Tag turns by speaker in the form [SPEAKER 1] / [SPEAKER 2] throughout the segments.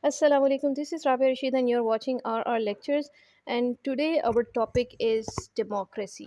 [SPEAKER 1] Assalamu alaikum. This is Rabia Rashid and you're watching our lectures. And today our topic is democracy.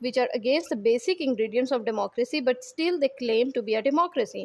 [SPEAKER 1] which are against the basic ingredients of democracy but still they claim to be a democracy.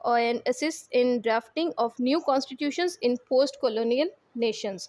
[SPEAKER 1] and assist in drafting of new constitutions in post colonial nations.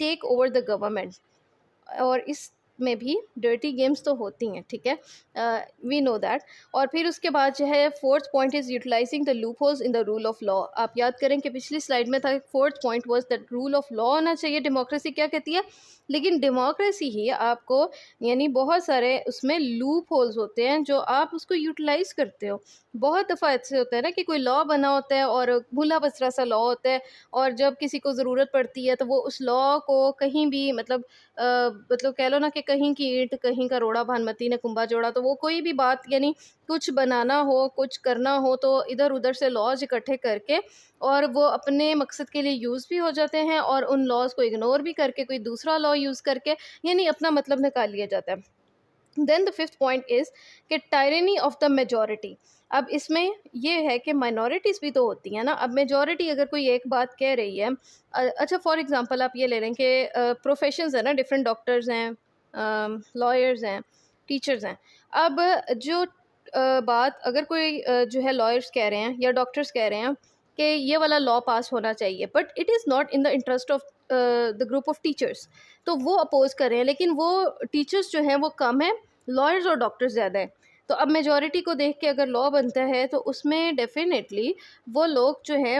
[SPEAKER 1] Take over the government. اور اس میں بھی dirty games تو ہوتی ہیں, ٹھیک ہے, وی know that. اور پھر اس کے بعد جو ہے fourth point is utilizing the loopholes in the role of law. آپ یاد کریں کہ پچھلی سلائڈ میں تھا fourth point was that rule of law ہونا چاہیے. ڈیموکریسی کیا کہتی ہے, لیکن ڈیموکریسی ہی آپ کو یعنی بہت سارے اس میں لوپ ہولز ہوتے ہیں جو آپ اس کو یوٹیلائز کرتے ہو. بہت دفعہ ایسے ہوتا ہے نا کہ کوئی لا بنا ہوتا ہے اور بھولا بسرا سا لا ہوتا ہے, اور جب کسی کو ضرورت پڑتی ہے تو وہ اس لا کو کہیں بھی مطلب کہہ لو نا کہ کہیں کی اینٹ کہیں کا روڑا بھانمتی نے کنبا جوڑا. تو وہ کوئی بھی بات یعنی کچھ بنانا ہو کچھ کرنا ہو تو ادھر ادھر سے لاز اکٹھے کر کے اور وہ اپنے مقصد کے لیے یوز بھی ہو جاتے ہیں, اور ان لاز کو اگنور بھی کر کے کوئی دوسرا لا یوز کر کے یعنی اپنا مطلب نکال لیا جاتا ہے. دین دا ففتھ پوائنٹ از کہ ٹائرنی آف دا میجورٹی. اب اس میں یہ ہے کہ مائنورٹیز بھی تو ہوتی ہیں نا. اب میجورٹی اگر کوئی ایک بات کہہ رہی ہے, اچھا فار ایگزامپل آپ یہ لے لیں کہ پروفیشنز ہیں نا, ڈفرینٹ ڈاکٹرز ہیں, لائرز ہیں, ٹیچرز ہیں. اب جو بات اگر کوئی جو ہے لائرز کہہ رہے ہیں یا ڈاکٹرز کہہ رہے ہیں کہ یہ والا لا پاس ہونا چاہیے, but it is not in the interest of the group of teachers, تو وہ اپوز کر رہے ہیں. لیکن وہ ٹیچرس جو ہیں وہ کم ہیں, لائرز اور ڈاکٹرز زیادہ ہیں. تو اب میجورٹی کو دیکھ کے اگر لا بنتا ہے تو اس میں ڈیفینیٹلی وہ لوگ جو ہیں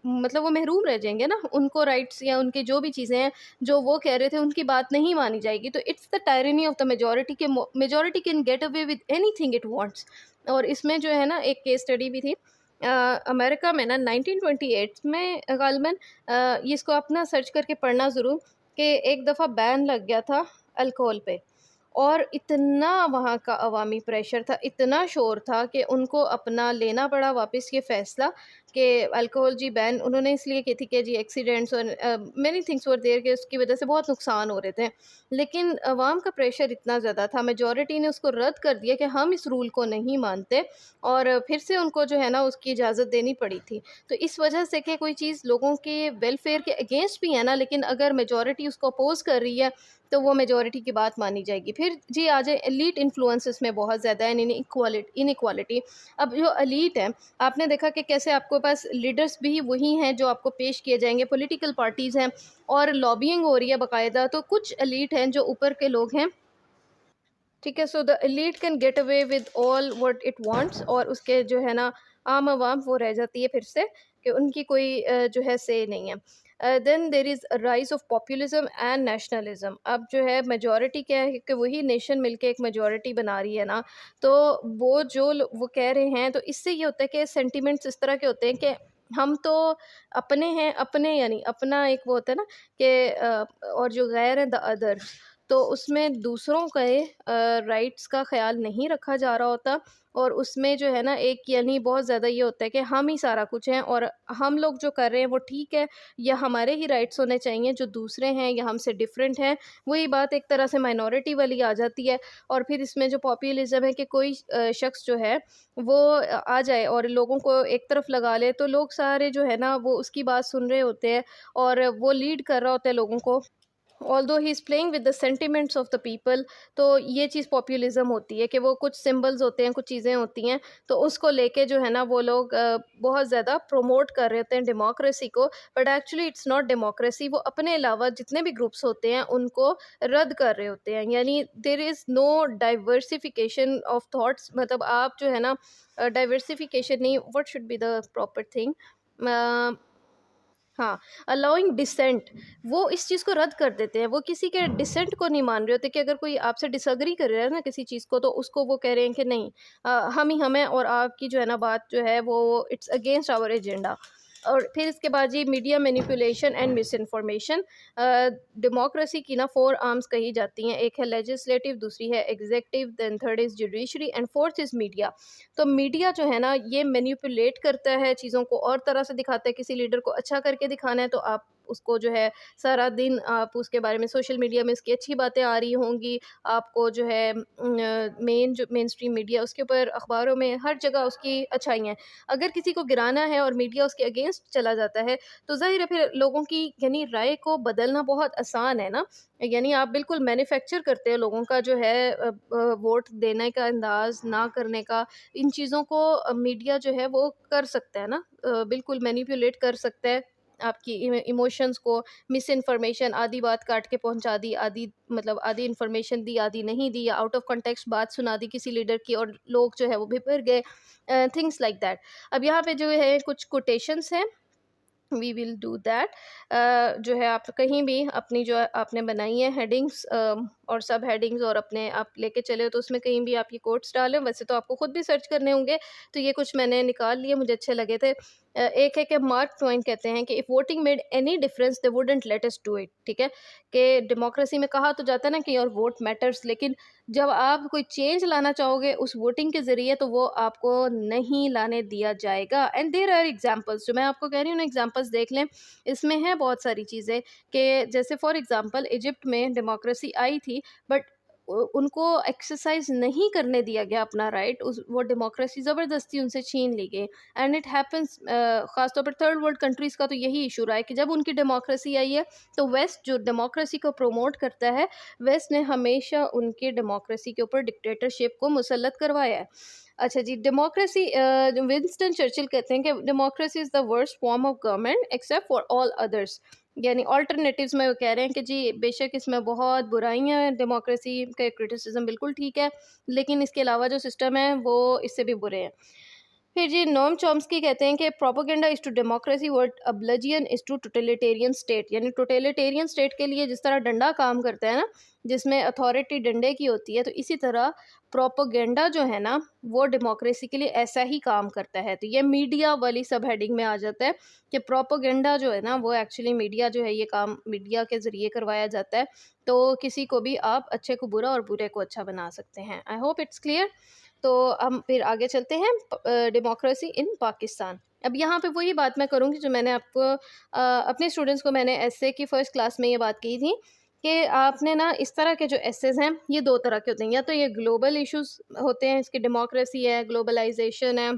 [SPEAKER 1] مطلب وہ محروم رہ جائیں گے نا, ان کو رائٹس یا ان کی جو بھی چیزیں ہیں جو وہ کہہ رہے تھے ان کی بات نہیں مانی جائے گی. تو it's the tyranny of the majority کہ majority can get away with anything it wants. اور اس میں جو ہے نا ایک کیس اسٹڈی بھی تھی امریکہ میں نا 1928 میں غالباً, اس کو اپنا سرچ کر کے پڑھنا ضرور, کہ ایک دفعہ بین لگ گیا تھا الکوہول پہ, اور اتنا وہاں کا عوامی پریشر تھا, اتنا شور تھا کہ ان کو اپنا لینا پڑا واپس یہ فیصلہ کہ الکوہول جی بین انہوں نے اس لیے کی تھی کہ جی ایکسیڈنٹس اور مینی تھنگس ور دیر, کہ اس کی وجہ سے بہت نقصان ہو رہے تھے. لیکن عوام کا پریشر اتنا زیادہ تھا, میجورٹی نے اس کو رد کر دیا کہ ہم اس رول کو نہیں مانتے, اور پھر سے ان کو جو ہے نا اس کی اجازت دینی پڑی تھی. تو اس وجہ سے کہ کوئی چیز لوگوں کے ویلفیئر کے اگینسٹ بھی ہے نا, لیکن اگر میجورٹی اس کو اپوز کر رہی ہے تو وہ میجورٹی کی بات مانی جائے گی. پھر جی آ جائے ایلیٹ انفلوئنسز میں بہت زیادہ ہے, انیکوالٹی. اب جو ایلیٹ ہے آپ نے دیکھا کہ کیسے آپ کو پاس لیڈرز بھی وہی ہیں جو آپ کو پیش کیے جائیں گے, پولیٹیکل پارٹیز ہیں اور لابینگ ہو رہی ہے باقاعدہ. تو کچھ ایلیٹ ہیں جو اوپر کے لوگ ہیں, ٹھیک ہے. So the elite can get away with all what it wants, اور اس کے جو ہے نا عام عوام وہ رہ جاتی ہے پھر سے کہ ان کی کوئی جو ہے سے نہیں ہے. Then there is rise of populism and nationalism. اب جو ہے میجورٹی کیا ہے کہ وہی نیشن مل کے ایک میجورٹی بنا رہی ہے نا, تو وہ جو وہ کہہ رہے ہیں, تو اس سے یہ ہوتا ہے کہ سینٹیمنٹس اس طرح کے ہوتے ہیں کہ ہم تو اپنے ہیں, اپنے یعنی اپنا ایک وہ ہوتا ہے نا کہ اور جو غیر ہیں دا ادر, تو اس میں دوسروں کے رائٹس کا خیال نہیں رکھا جا رہا ہوتا. اور اس میں جو ہے نا ایک یعنی بہت زیادہ یہ ہوتا ہے کہ ہم ہی سارا کچھ ہیں, اور ہم لوگ جو کر رہے ہیں وہ ٹھیک ہے, یا ہمارے ہی رائٹس ہونے چاہیے, جو دوسرے ہیں یا ہم سے ڈفرینٹ ہیں. وہی بات ایک طرح سے مائنورٹی والی آ جاتی ہے. اور پھر اس میں جو پاپولزم ہے کہ کوئی شخص جو ہے وہ آ جائے اور لوگوں کو ایک طرف لگا لے, تو لوگ سارے جو ہے نا وہ اس کی بات سن رہے ہوتے ہیں اور وہ لیڈ کر رہا ہوتا ہے لوگوں کو, although he is playing with the sentiments of the people. تو یہ چیز پاپولزم ہوتی ہے کہ وہ کچھ سمبلز ہوتے ہیں, کچھ چیزیں ہوتی ہیں, تو اس کو لے کے جو ہے نا وہ لوگ بہت زیادہ پروموٹ کر رہے ہوتے ہیں ڈیموکریسی کو, but actually it's not democracy. وہ اپنے علاوہ جتنے بھی گروپس ہوتے ہیں ان کو رد کر رہے ہوتے ہیں, یعنی there is no diversification of thoughts. مطلب آپ جو ہے نا ڈائیورسیفیکیشن نہیں, what should be the proper thing, ہاں الاؤنگ ڈسینٹ. وہ اس چیز کو رد کر دیتے ہیں, وہ کسی کے ڈسینٹ کو نہیں مان رہے ہوتے کہ اگر کوئی آپ سے ڈس ایگری کر رہا ہے نا کسی چیز کو, تو اس کو وہ کہہ رہے ہیں کہ نہیں ہم ہی ہمیں, اور آپ کی جو ہے نا بات جو ہے وہ اٹس اگینسٹ آور ایجنڈا. اور پھر اس کے بعد G media manipulation and misinformation. Democracy کی نا 4 آرمز کہی جاتی ہیں, ایک ہے لیجسلیٹو, دوسری ہے executive, then third is judiciary, and fourth is media. تو میڈیا جو ہے نا یہ مینیپولیٹ کرتا ہے چیزوں کو, اور طرح سے دکھاتا ہے. کسی لیڈر کو اچھا کر کے دکھانا ہے تو آپ اس کو جو ہے سارا دن آپ اس کے بارے میں سوشل میڈیا میں اس کی اچھی باتیں آ رہی ہوں گی, آپ کو جو ہے جو مین اسٹریم میڈیا اس کے اوپر اخباروں میں ہر جگہ اس کی اچھائی ہیں. اگر کسی کو گرانا ہے اور میڈیا اس کے اگینسٹ چلا جاتا ہے تو ظاہر ہے پھر لوگوں کی یعنی رائے کو بدلنا بہت آسان ہے نا, یعنی آپ بالکل مینوفیکچر کرتے ہیں لوگوں کا جو ہے ووٹ دینے کا انداز نہ کرنے کا. ان چیزوں کو میڈیا جو ہے وہ کر سکتا ہے نا, بالکل مینیپولیٹ کر سکتا ہے. آپ کی ایموشنس کو، مس انفارمیشن، آدھی بات کاٹ کے پہنچا دی، آدھی انفارمیشن دی، آدھی نہیں دی، یا آؤٹ آف کنٹیکسٹ بات سنا دی کسی لیڈر کی اور لوگ جو ہے وہ بھپر گئے، تھنگس لائک دیٹ. اب یہاں پہ جو ہے کچھ کوٹیشنس ہیں، وی ول ڈو دیٹ. جو ہے آپ کہیں بھی اپنی جو آپ نے بنائی ہے ہیڈنگس اور سب ہیڈنگس اور اپنے آپ لے کے چلے تو اس میں کہیں بھی آپ یہ کوٹس ڈالیں. ویسے تو آپ کو خود بھی سرچ کرنے ہوں گے، تو یہ کچھ میں نے نکال لیے، مجھے اچھے لگے تھے. ایک ہے کہ مارک ٹوائن کہتے ہیں کہ if voting made any difference they wouldn't let us do it. ٹھیک ہے کہ ڈیموکریسی میں کہا تو جاتا ہے نا کہ your vote matters، لیکن جب آپ کوئی چینج لانا چاہو گے اس ووٹنگ کے ذریعے تو وہ آپ کو نہیں لانے دیا جائے گا. اینڈ دیر آر ایگزامپلس، جو میں آپ کو کہہ رہی ہوں نا ایگزامپلس دیکھ لیں، اس میں ہے بہت ساری چیزیں کہ جیسے فار ایگزامپل ایجپٹ میں ڈیموکریسی آئی تھی بٹ ان کو ایکسرسائز نہیں کرنے دیا گیا اپنا رائٹ، وہ ڈیموکریسی زبردستی ان سے چھین لی گئی. اینڈ اٹ ہیپنس خاص طور پر تھرڈ ورلڈ کنٹریز کا تو یہی ایشو رہا ہے کہ جب ان کی ڈیموکریسی آئی ہے تو ویسٹ جو ڈیموکریسی کو پروموٹ کرتا ہے، ویسٹ نے ہمیشہ ان کی ڈیموکریسی کے اوپر ڈکٹیٹرشپ کو مسلط کروایا ہے. اچھا جی، ڈیموکریسی، ونسٹن چرچل کہتے ہیں کہ democracy is the worst form of government except for all others. یعنی آلٹرنیٹیوز میں وہ کہہ رہے ہیں کہ جی بے شک اس میں بہت برائیاں ہیں، ڈیموکریسی کا کرٹیسزم بالکل ٹھیک ہے، لیکن اس کے علاوہ جو سسٹم ہے وہ اس سے بھی برے ہیں. پھر جی نوم چومسکی کہتے ہیں کہ propaganda is to democracy what bludgeon is to totalitarian state. یعنی ٹوٹلیٹیرین اسٹیٹ کے لیے جس طرح ڈنڈا کام کرتا ہے نا، جس میں اتھارٹی ڈنڈے کی ہوتی ہے، تو اسی طرح پروپیگنڈا جو ہے نا وہ ڈیموکریسی کے لیے ایسا ہی کام کرتا ہے. تو یہ میڈیا والی سب ہیڈنگ میں آ جاتا ہے کہ پروپیگنڈا جو ہے نا وہ ایکچولی میڈیا جو ہے یہ کام میڈیا کے ذریعے کروایا جاتا ہے. تو کسی کو بھی آپ اچھے کو برا اور برے کو اچھا بنا سکتے ہیں. I hope it's clear. تو ہم پھر آگے چلتے ہیں ڈیموکریسی ان پاکستان. اب یہاں پہ وہی بات میں کروں گی جو میں نے آپ کو اپنے اسٹوڈنٹس کو میں نے ایسے کی فرسٹ کلاس میں یہ بات کی تھی کہ آپ نے نا اس طرح کے جو ایسیز ہیں یہ دو طرح کے ہوتے ہیں. یا تو یہ گلوبل ایشوز ہوتے ہیں، اس کی ڈیموکریسی ہے، گلوبلائزیشن ہے،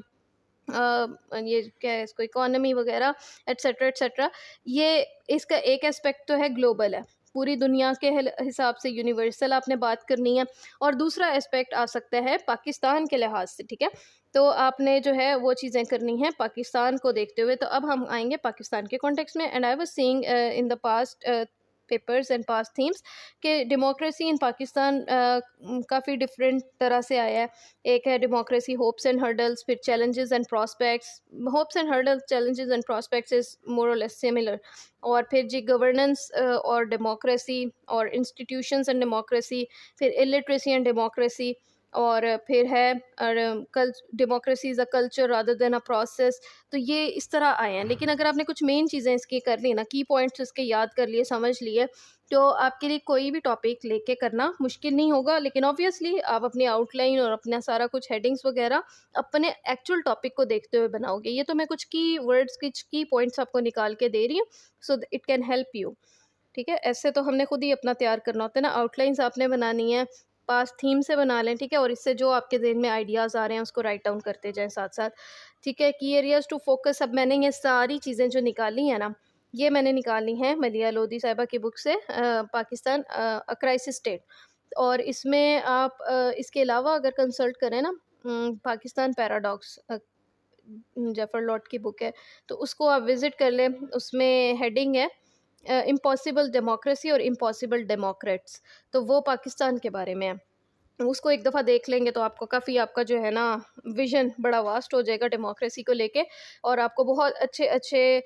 [SPEAKER 1] یہ کیا ہے اس کو اکانومی وغیرہ ایٹسیٹرا ایٹسیٹرا. یہ اس کا ایک اسپیکٹ تو ہے گلوبل ہے، پوری دنیا کے حساب سے یونیورسل آپ نے بات کرنی ہے. اور دوسرا اسپیکٹ آ سکتا ہے پاکستان کے لحاظ سے. ٹھیک ہے، تو آپ نے جو ہے وہ چیزیں کرنی ہیں پاکستان کو دیکھتے ہوئے. تو اب ہم آئیں گے پاکستان کے کانٹیکس میں. And I was seeing in the past papers and past themes کہ ڈیموکریسی ان پاکستان کافی ڈفرینٹ طرح سے آیا ہے. ایک ہے ڈیموکریسی ہوپس اینڈ ہرڈلس، پھر challenges and prospects. Hopes and hurdles, challenges and prospects is more or less similar. اور پھر جی گورننس اور ڈیموکریسی، اور انسٹیٹیوشنز اینڈ ڈیموکریسی، پھر الٹریسی اینڈ ڈیموکریسی، اور پھر ہے democracy as a culture rather than a process. تو یہ اس طرح آئے ہیں. لیکن اگر آپ نے کچھ مین چیزیں اس کی کر لی نا، کی پوائنٹس اس کے یاد کر لیے، سمجھ لیے، تو آپ کے لیے کوئی بھی ٹاپک لے کے کرنا مشکل نہیں ہوگا. لیکن آبویسلی آپ اپنی آؤٹ لائن اور اپنا سارا کچھ ہیڈنگس وغیرہ اپنے ایکچوئل ٹاپک کو دیکھتے ہوئے بناؤ گے. یہ تو میں کچھ کی ورڈس، کچھ کی پوائنٹس آپ کو نکال کے دے رہی ہوں، so it can help you. ٹھیک ہے، ایسے تو ہم نے خود ہی اپنا تیار کرنا ہوتا ہے نا. آؤٹ لائنس آپ نے بنانی ہے، پاس تھیم سے بنا لیں. ٹھیک ہے، اور اس سے جو آپ کے ذہن میں آئیڈیاز آ رہے ہیں اس کو رائٹ ڈاؤن کرتے جائیں ساتھ ساتھ. ٹھیک ہے، کی ایریاز ٹو فوکس. اب میں نے یہ ساری چیزیں جو نکالی ہیں نا، یہ میں نے نکالی ہیں ملیہ لودھی صاحبہ کی بک سے، پاکستان کرائسس اسٹیٹ. اور اس میں آپ اس کے علاوہ اگر کنسلٹ کریں نا پاکستان پیراڈاکس، جیفر لاٹ کی بک ہے، تو اس کو آپ وزٹ کر لیں. اس میں ہیڈنگ ہے امپاسبل ڈیموکریسی اور امپاسبل ڈیموکریٹس. تو وہ پاکستان کے بارے میں ہے. اس کو ایک دفعہ دیکھ لیں گے تو آپ کو کافی، آپ کا جو ہے نا ویژن بڑا واسٹ ہو جائے گا ڈیموکریسی کو لے کے، اور آپ کو بہت اچھے اچھے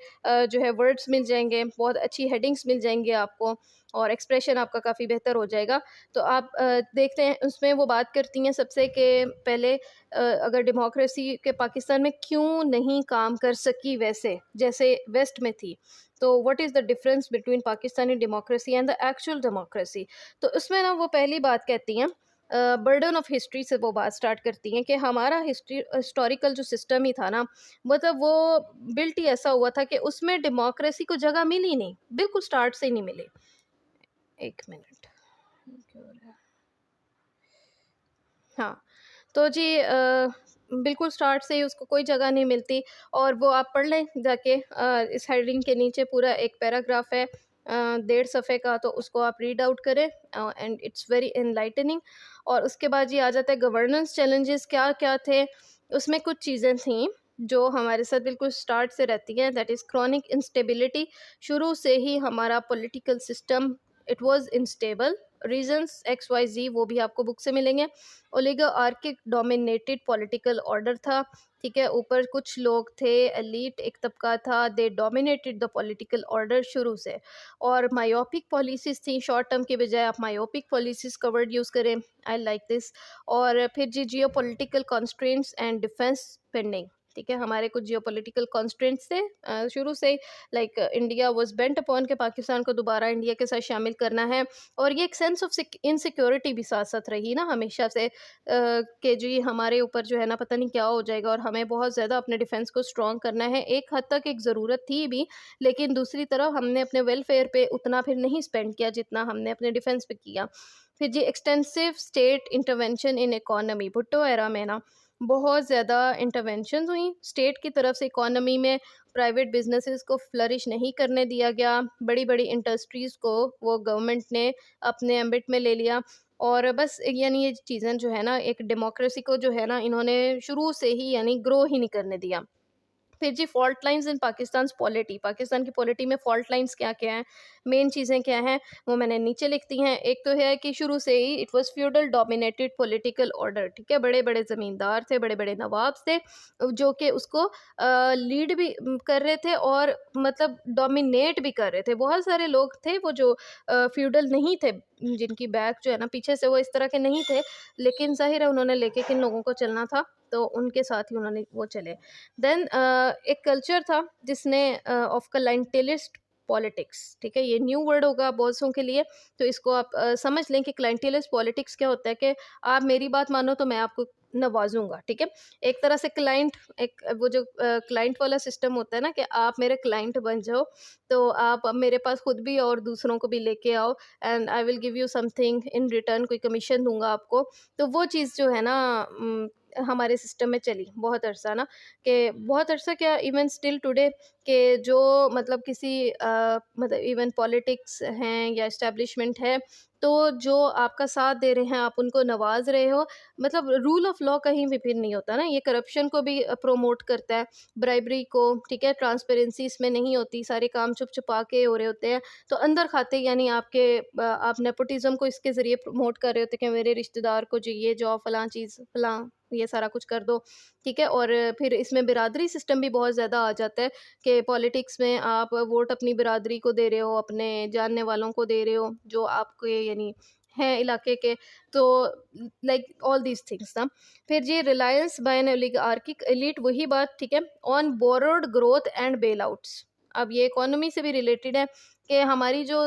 [SPEAKER 1] جو ہے ورڈز مل جائیں گے، بہت اچھی ہیڈنگس مل جائیں گے آپ کو، اور ایکسپریشن آپ کا کافی بہتر ہو جائے گا. تو آپ دیکھتے ہیں اس میں وہ بات کرتی ہیں سب سے کہ پہلے اگر ڈیموکریسی کے پاکستان میں کیوں نہیں کام کر سکی ویسے جیسے ویسٹ میں تھی، تو what is the difference between Pakistani democracy and the actual democracy. تو اس میں نا وہ پہلی بات کہتی ہیں، برڈن آف ہسٹری سے وہ بات سٹارٹ کرتی ہیں کہ ہمارا ہسٹوریکل جو سسٹم ہی تھا نا، مطلب وہ بلٹ ہی ایسا ہوا تھا کہ اس میں ڈیموکریسی کو جگہ ملی نہیں، بالکل سٹارٹ سے ہی نہیں ملی. ایک منٹ، ہاں. تو جی بالکل سٹارٹ سے ہی اس کو کوئی جگہ نہیں ملتی. اور وہ آپ پڑھ لیں جا کے، اس ہیڈنگ کے نیچے پورا ایک پیراگراف ہے 1.5 صفحے کا، تو اس کو آپ ریڈ آؤٹ کریں اینڈ اٹس ویری انلائٹننگ. اور اس کے بعد یہ آ جاتا ہے گورننس چیلنجز کیا کیا تھے. اس میں کچھ چیزیں تھیں جو ہمارے ساتھ بالکل اسٹارٹ سے رہتی ہیں، دیٹ از کرونک انسٹیبلٹی. شروع سے ہی ہمارا political system it was unstable. Reasons X Y Z وہ بھی آپ کو بک سے ملیں گے. اولیگارکک ڈومینیٹڈ پولیٹیکل آرڈر تھا، ٹھیک ہے. اوپر کچھ لوگ تھے، ایلیٹ ایک طبقہ تھا، they dominated the political order شروع سے. اور مایوپک پالیسیز تھیں، شارٹ ٹرم کے بجائے آپ مایوپک پالیسیز کا ورڈ یوز کریں. I like this. اور پھر geopolitical constraints and defence spending, ٹھیک ہے. ہمارے کچھ جیو پولیٹیکل کانسٹرینٹس تھے شروع سے، like India was bent upon کہ پاکستان کو دوبارہ انڈیا کے ساتھ شامل کرنا ہے. اور یہ ایک سینس آف انسیکیورٹی بھی ساتھ ساتھ رہی نا ہمیشہ سے، کہ جی ہمارے اوپر جو ہے نا پتہ نہیں کیا ہو جائے گا، اور ہمیں بہت زیادہ اپنے ڈیفینس کو اسٹرانگ کرنا ہے. ایک حد تک ایک ضرورت تھی بھی، لیکن دوسری طرف ہم نے اپنے ویلفیئر پہ اتنا پھر نہیں اسپینڈ کیا جتنا ہم نے اپنے ڈیفینس پہ کیا. پھر جی ایکسٹینسو اسٹیٹ انٹرونشن ان اکانومی. بھٹو ایرا میں نا بہت زیادہ انٹرونشنز ہوئیں اسٹیٹ کی طرف سے اکانومی میں. پرائیویٹ بزنسز کو فلرش نہیں کرنے دیا گیا، بڑی بڑی انڈسٹریز کو وہ گورنمنٹ نے اپنے ایمبٹ میں لے لیا. اور بس یعنی یہ چیزیں جو ہے نا ایک ڈیموکریسی کو جو ہے نا انہوں نے شروع سے ہی یعنی گرو ہی نہیں کرنے دیا. پھر جی فالٹ لائنز ان پاکستان's پولیٹی. پاکستان کی پولیٹی میں فالٹ لائنز کیا کیا ہیں، مین چیزیں کیا ہیں، وہ میں نے نیچے لکھ دی ہیں. ایک تو ہے کہ شروع سے ہی it was feudal dominated political order, ٹھیک ہے. بڑے بڑے زمیندار تھے، بڑے بڑے نواب تھے جو کہ اس کو لیڈ بھی کر رہے تھے اور مطلب ڈومینیٹ بھی کر رہے تھے. بہت سارے لوگ تھے وہ جو فیوڈل نہیں تھے، جن کی بیک جو ہے نا پیچھے سے وہ اس طرح کے نہیں تھے، لیکن ظاہر ہے انہوں نے لے کے کن لوگوں کو چلنا تھا تو ان کے ساتھ ہی انہوں نے وہ چلے. دین ایک کلچر تھا جس نے آف کلائنٹلسٹ پالیٹکس، ٹھیک ہے. یہ نیو ورڈ ہوگا بہت سوں کے لیے، تو اس کو آپ سمجھ لیں کہ کلائنٹلسٹ پالیٹکس کیا ہوتا ہے، کہ آپ میری بات مانو تو میں آپ کو نوازوں گا، ٹھیک ہے. ایک طرح سے کلائنٹ، ایک وہ جو کلائنٹ والا سسٹم ہوتا ہے نا کہ آپ میرے کلائنٹ بن جاؤ تو آپ میرے پاس خود بھی اور دوسروں کو بھی لے کے آؤ، and I will give you some thing in return, کوئی کمیشن دوں گا آپ کو. تو وہ چیز جو ہے نا ہمارے سسٹم میں چلی بہت عرصہ نا، کہ بہت عرصہ کیا ایون اسٹل ٹوڈے، کہ جو مطلب کسی مطلب ایون پالیٹکس ہیں یا اسٹیبلشمنٹ ہے تو جو آپ کا ساتھ دے رہے ہیں آپ ان کو نواز رہے ہو، مطلب رول آف لا کہیں بھی پھر نہیں ہوتا نا. یہ کرپشن کو بھی پروموٹ کرتا ہے، برائبری کو، ٹھیک ہے. ٹرانسپیرنسی اس میں نہیں ہوتی، سارے کام چھپ چھپا کے ہو رہے ہوتے ہیں. تو اندر کھاتے یعنی آپ نیپوٹزم کو اس کے ذریعے پروموٹ کر رہے ہوتے کہ میرے رشتہ دار کو جو یہ جاب فلاں چیز فلاں یہ سارا کچھ کر دو، ٹھیک ہے. اور پھر اس میں برادری سسٹم بھی بہت زیادہ آ جاتا ہے کہ پالیٹکس میں آپ ووٹ اپنی برادری کو دے رہے ہو، اپنے جاننے والوں کو دے رہے ہو جو آپ کے یعنی ہیں علاقے کے. تو لائک آل دیز تھنگس نا. پھر G reliance by an oligarchic elite, وہی بات، ٹھیک ہے. On borrowed growth and bailouts. اب یہ اکانومی سے بھی ریلیٹڈ ہے کہ ہماری جو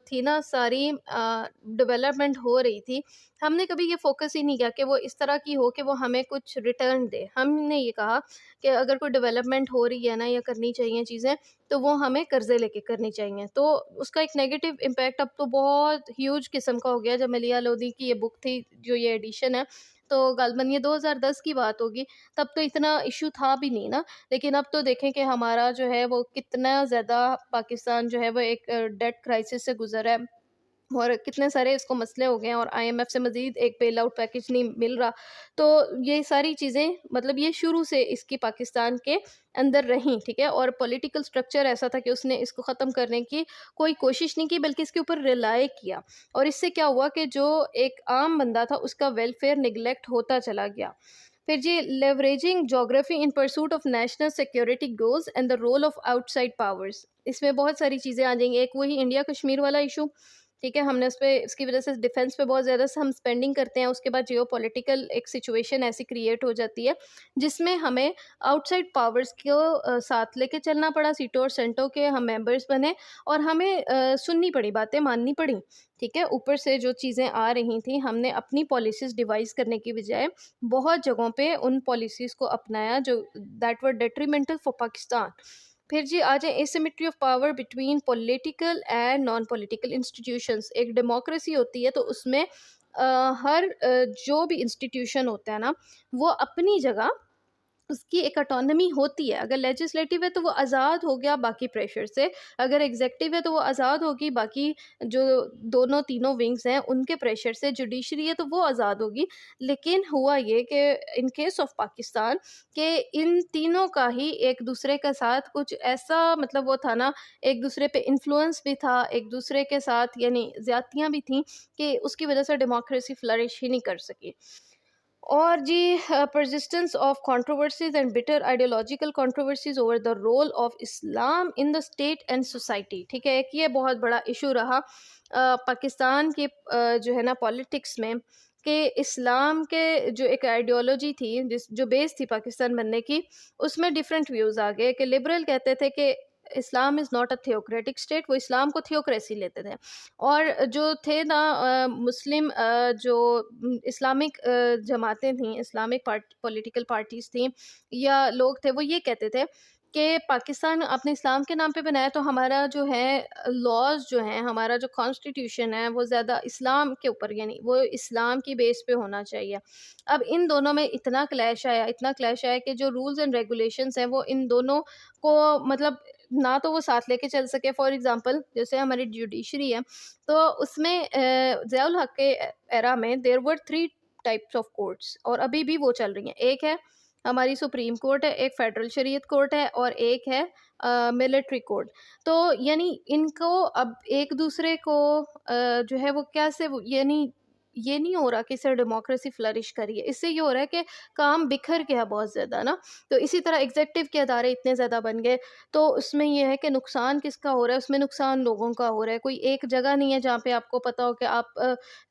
[SPEAKER 1] تھی نا ساری ڈیولپمنٹ ہو رہی تھی، ہم نے کبھی یہ فوکس ہی نہیں کیا کہ وہ اس طرح کی ہو کہ وہ ہمیں کچھ ریٹرن دے. ہم نے یہ کہا کہ اگر کوئی ڈیولپمنٹ ہو رہی ہے نا یا کرنی چاہیے چیزیں تو وہ ہمیں قرضے لے کے کرنی چاہیے. تو اس کا ایک نیگیٹو امپیکٹ اب تو بہت ہیوج قسم کا ہو گیا. جب ملیحہ لودھی کی یہ بک تھی جو یہ ایڈیشن ہے تو غالباً یہ 2010 کی بات ہوگی، تب تو اتنا ایشو تھا بھی نہیں نا. لیکن اب تو دیکھیں کہ ہمارا جو ہے وہ کتنا زیادہ پاکستان جو ہے وہ ایک ڈیٹ کرائسس سے گزر ہے، اور کتنے سارے اس کو مسئلے ہو گئے ہیں، اور آئی ایم ایف سے مزید ایک بیل آؤٹ پیکج نہیں مل رہا. تو یہ ساری چیزیں مطلب یہ شروع سے اس کی پاکستان کے اندر رہیں، ٹھیک ہے. اور پولیٹیکل سٹرکچر ایسا تھا کہ اس نے اس کو ختم کرنے کی کوئی کوشش نہیں کی، بلکہ اس کے اوپر ریلائی کیا. اور اس سے کیا ہوا کہ جو ایک عام بندہ تھا اس کا ویلفیئر نگلیکٹ ہوتا چلا گیا. پھر جی leveraging جغرافی in pursuit of national security goals and the role of out side powers. اس میں بہت ساری چیزیں آ جائیں گی. ایک وہی انڈیا کشمیر والا ایشو، ٹھیک ہے. ہم نے اس کی وجہ سے ڈیفینس پہ بہت زیادہ ہم اسپینڈنگ کرتے ہیں. اس کے بعد جیو پولیٹیکل ایک سچویشن ایسی کریٹ ہو جاتی ہے جس میں ہمیں آؤٹ سائڈ پاورز کو ساتھ لے کے چلنا پڑا. سیٹو اور سینٹو کے ہم ممبرس بنے اور ہمیں سننی پڑی، باتیں ماننی پڑیں، ٹھیک ہے. اوپر سے جو چیزیں آ رہی تھیں ہم نے اپنی پالیسیز ڈیوائز کرنے کی بجائے بہت جگہوں پہ ان پالیسیز کو اپنایا جو that were detrimental for Pakistan. پھر جی آ جائیں asymmetry of power between political and non political institutions. ایک ڈیموکریسی ہوتی ہے تو اس میں ہر جو بھی انسٹیٹیوشن ہوتا ہے نا وہ اپنی جگہ اس کی ایک اٹانومی ہوتی ہے. اگر لیجسلیٹو ہے تو وہ آزاد ہو گیا باقی پریشر سے, اگر ایگزیکٹو ہے تو وہ آزاد ہوگی باقی جو دونوں تینوں ونگز ہیں ان کے پریشر سے, جوڈیشری ہے تو وہ آزاد ہوگی. لیکن ہوا یہ کہ ان کیس آف پاکستان کہ ان تینوں کا ہی ایک دوسرے کے ساتھ کچھ ایسا مطلب وہ تھا نا, ایک دوسرے پہ انفلوئنس بھی تھا, ایک دوسرے کے ساتھ یعنی زیادتیاں بھی تھیں, کہ اس کی وجہ سے ڈیموکریسی فلرش ہی نہیں کر سکی. اور جی persistence of controversies and bitter ideological controversies over the role of Islam in the state and society. ٹھیک ہے, ایک یہ بہت بڑا ایشو رہا پاکستان کے جو ہے نا پالیٹکس میں, کہ اسلام کے جو ایک آئیڈیالوجی تھی جو بیس تھی پاکستان بننے کی, اس میں ڈفرینٹ ویوز آ گئے. کہ لبرل کہتے تھے کہ اسلام is not a theocratic state, وہ اسلام کو تھیوکریسی لیتے تھے. اور جو تھے نا مسلم جو اسلامک جماعتیں تھیں, اسلامک پولیٹیکل پارٹیز تھیں یا لوگ تھے, وہ یہ کہتے تھے کہ پاکستان اپنے اسلام کے نام پہ بنایا تو ہمارا جو ہے لاز جو ہیں, ہمارا جو کانسٹیٹیوشن ہے وہ زیادہ اسلام کے اوپر یعنی وہ اسلام کی بیس پہ ہونا چاہیے. اب ان دونوں میں اتنا کلیش آیا کہ جو رولز اینڈ ریگولیشنز ہیں وہ ان دونوں کو مطلب نہ تو وہ ساتھ لے کے چل سکے. فار ایگزامپل جیسے ہماری جوڈیشری ہے تو اس میں ضیاء الحق کے ایرا میں دیر ور 3 ٹائپس آف کورٹس, اور ابھی بھی وہ چل رہی ہیں. ایک ہے ہماری سپریم کورٹ ہے, ایک فیڈرل شریعت کورٹ ہے, اور ایک ہے ملٹری کورٹ. تو یعنی ان کو اب ایک دوسرے کو جو ہے وہ کیسے یعنی یہ نہیں ہو رہا کہ سر ڈیموکریسی فلرش کریے, اس سے یہ ہو رہا ہے کہ کام بکھر گیا بہت زیادہ نا. تو اسی طرح ایگزیکٹو کے ادارے اتنے زیادہ بن گئے, تو اس میں یہ ہے کہ نقصان کس کا ہو رہا ہے, اس میں نقصان لوگوں کا ہو رہا ہے. کوئی ایک جگہ نہیں ہے جہاں پہ آپ کو پتہ ہو کہ آپ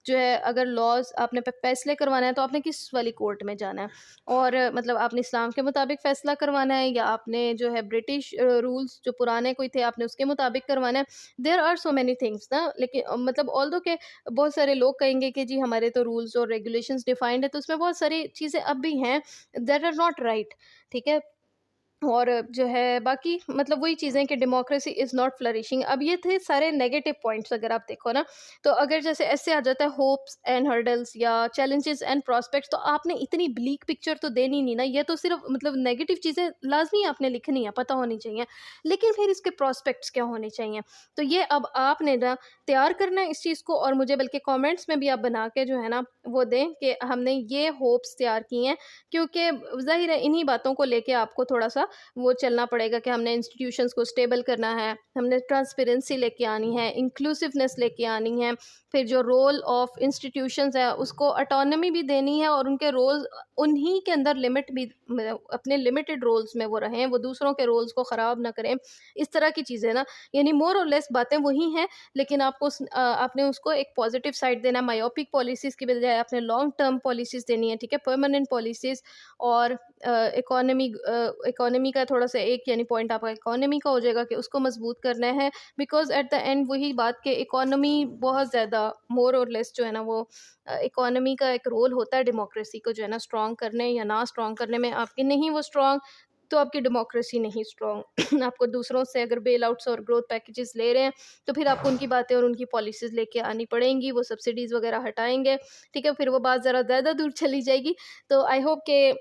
[SPEAKER 1] جو ہے اگر لاز آپ نے فیصلے کروانا ہے تو آپ نے کس والی کورٹ میں جانا ہے, اور مطلب آپ نے اسلام کے مطابق فیصلہ کروانا ہے یا آپ نے جو ہے برٹش رولز جو پرانے کوئی تھے آپ نے اس کے مطابق کروانا ہے. There are so many things نا. لیکن مطلب آلدو کہ بہت سارے لوگ کہیں گے کہ جی ہمارے تو رولز اور ریگولیشنز ڈیفائنڈ ہے, تو اس میں بہت ساری چیزیں اب بھی ہیں دیٹ آر ناٹ رائٹ. ٹھیک ہے, اور جو ہے باقی مطلب وہی چیزیں کہ ڈیموکریسی از ناٹ فلرشنگ. اب یہ تھے سارے نیگیٹو پوائنٹس اگر آپ دیکھو نا, تو اگر جیسے ایسے آ جاتا ہے ہوپس اینڈ ہرڈلس یا چیلنجز اینڈ پراسپیکٹس, تو آپ نے اتنی بلیک پکچر تو دینی نہیں نا. یہ تو صرف مطلب نیگیٹو چیزیں لازمی آپ نے لکھنی ہے, پتہ ہونی چاہیے, لیکن پھر اس کے پراسپیکٹس کیا ہونے چاہیے. تو یہ اب آپ نے نا تیار کرنا ہے اس چیز کو, اور مجھے بلکہ کامنٹس میں بھی آپ بنا کے جو ہے نا وہ دیں کہ ہم نے یہ ہوپس تیار کی ہیں, کیونکہ ظاہر ہے انہی باتوں کو لے کے آپ کو تھوڑا سا وہ چلنا پڑے گا کہ ہم نے انسٹیٹیوشنس کو اسٹیبل کرنا ہے, ہم نے ٹرانسپیرنسی لے کے آنی ہے, انکلوسیونیس لے کے آنی ہے, پھر جو رول آف انسٹیٹیوشنز ہے اس کو اٹانومی بھی دینی ہے, اور ان کے رول انہی کے اندر لمٹ بھی اپنے لمیٹڈ رولز میں وہ رہیں, وہ دوسروں کے رولز کو خراب نہ کریں. اس طرح کی چیزیں نا, یعنی مور اور لیس باتیں وہی ہیں, لیکن آپ نے اس کو ایک پازیٹیو سائڈ دینا. مایوپک پالیسیز کی بجائے آپ نے لانگ ٹرم پالیسیز دینی ہے. ٹھیک ہے, پرماننٹ پالیسیز, اور اکانومی کا تھوڑا سا ایک یعنی پوائنٹ آپ کا اکانومی کا ہو جائے گا کہ اس کو مضبوط کرنا ہے, بیکاز ایٹ دا اینڈ وہی بات کہ اکانومی بہت زیادہ مور اور لیس جو ہے نا وہ اکانومی کا ایک رول ہوتا ہے ڈیموکریسی کو جو ہے نا اسٹرانگ کرنے یا نہ اسٹرانگ کرنے میں. آپ کی نہیں وہ اسٹرانگ, تو آپ کی ڈیموکریسی نہیں اسٹرانگ. آپ کو دوسروں سے اگر بیل آؤٹس اور گروتھ پیکیجز لے رہے ہیں تو پھر آپ کو ان کی باتیں اور ان کی پالیسیز لے کے آنی پڑیں گی, وہ سبسڈیز وغیرہ ہٹائیں گے. ٹھیک ہے, پھر وہ بات ذرا زیادہ دور چلی جائے گی. تو آئی ہوپ کہ